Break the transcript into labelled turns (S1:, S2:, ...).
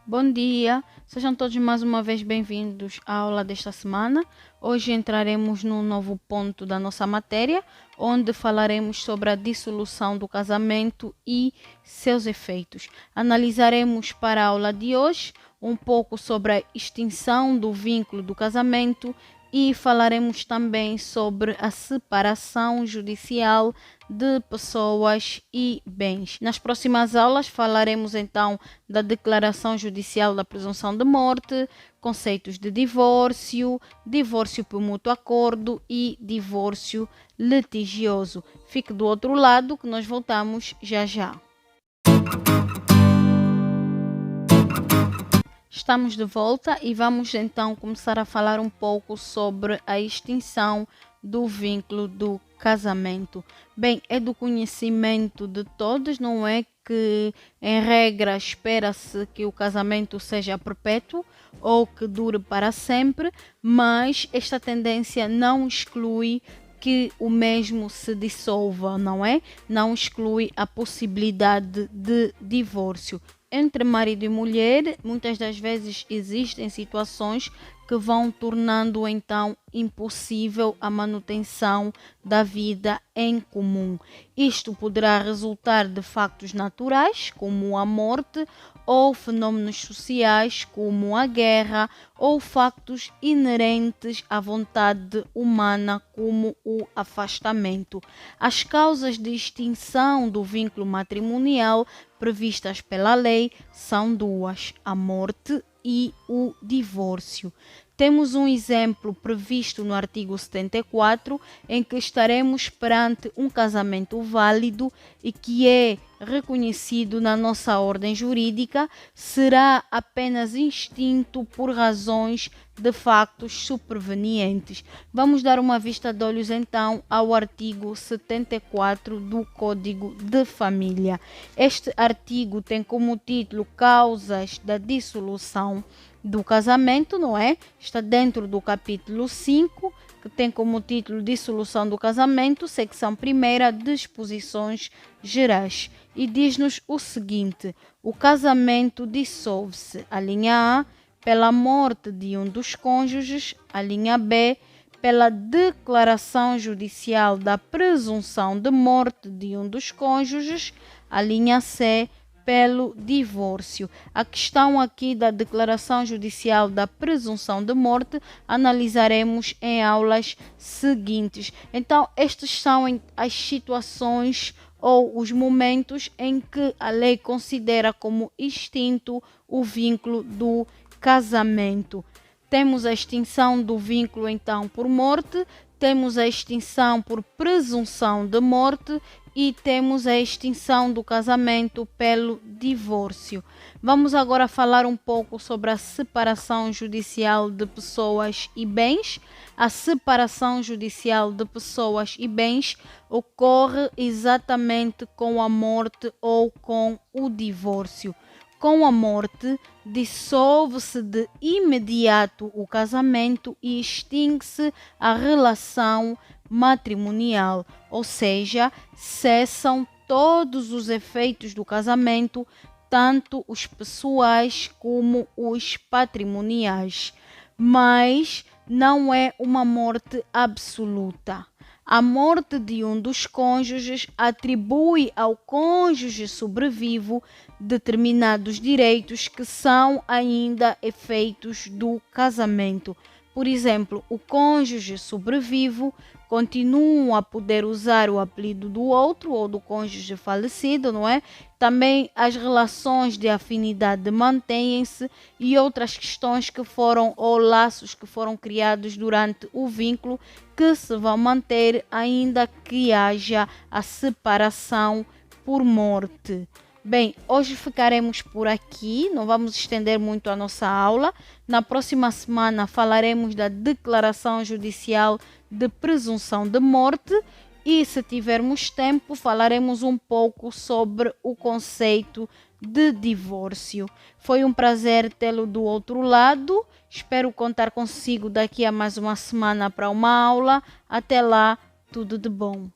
S1: Bom dia, sejam todos mais uma vez bem-vindos à aula desta semana. Hoje entraremos num novo ponto da nossa matéria, onde falaremos sobre a dissolução do casamento e seus efeitos. Analisaremos para a aula de hoje um pouco sobre a extinção do vínculo do casamento e falaremos também sobre a separação judicial de pessoas e bens. Nas próximas aulas falaremos então da declaração judicial da presunção de morte, conceitos de divórcio, divórcio por mútuo acordo e divórcio litigioso. Fique do outro lado que nós voltamos já já. Estamos de volta e vamos então começar a falar um pouco sobre a extinção do vínculo do casamento. Bem, é do conhecimento de todos, não é, que em regra espera-se que o casamento seja perpétuo ou que dure para sempre, mas esta tendência não exclui que o mesmo se dissolva, não é? Não exclui a possibilidade de divórcio. Entre marido e mulher, muitas das vezes existem situações que vão tornando então impossível a manutenção da vida em comum. Isto poderá resultar de factos naturais, como a morte, ou fenômenos sociais, como a guerra, ou factos inerentes à vontade humana, como o afastamento. As causas de extinção do vínculo matrimonial previstas pela lei são duas: a morte e o divórcio. Temos um exemplo previsto no artigo 74, em que estaremos perante um casamento válido e que é reconhecido na nossa ordem jurídica, será apenas extinto por razões de factos supervenientes. Vamos dar uma vista de olhos então ao artigo 74 do Código de Família. Este artigo tem como título Causas da dissolução do casamento, não é? Está dentro do capítulo 5, que tem como título Dissolução do casamento, secção 1ª, Disposições Gerais. E diz-nos o seguinte: o casamento dissolve-se, a linha A, pela morte de um dos cônjuges, a linha B, pela declaração judicial da presunção de morte de um dos cônjuges, a linha C, pelo divórcio. A questão aqui da declaração judicial da presunção de morte analisaremos em aulas seguintes. Então, estas são as situações ou os momentos em que a lei considera como extinto o vínculo do casamento. Temos a extinção do vínculo então por morte, temos a extinção por presunção de morte e temos a extinção do casamento pelo divórcio. Vamos agora falar um pouco sobre a separação judicial de pessoas e bens. A separação judicial de pessoas e bens ocorre exatamente com a morte ou com o divórcio. Com a morte, dissolve-se de imediato o casamento e extingue-se a relação matrimonial, ou seja, cessam todos os efeitos do casamento, tanto os pessoais como os patrimoniais. Mas não é uma morte absoluta. A morte de um dos cônjuges atribui ao cônjuge sobrevivo determinados direitos que são ainda efeitos do casamento. Por exemplo, o cônjuge sobrevivo continua a poder usar o apelido do outro ou do cônjuge falecido, não é? Também as relações de afinidade mantêm-se e outras questões que foram ou laços que foram criados durante o vínculo que se vão manter ainda que haja a separação por morte. Bem, hoje ficaremos por aqui, não vamos estender muito a nossa aula. Na próxima semana falaremos da declaração judicial de presunção de morte e, se tivermos tempo, falaremos um pouco sobre o conceito de divórcio. Foi um prazer tê-lo do outro lado. Espero contar consigo daqui a mais uma semana para uma aula. Até lá, tudo de bom.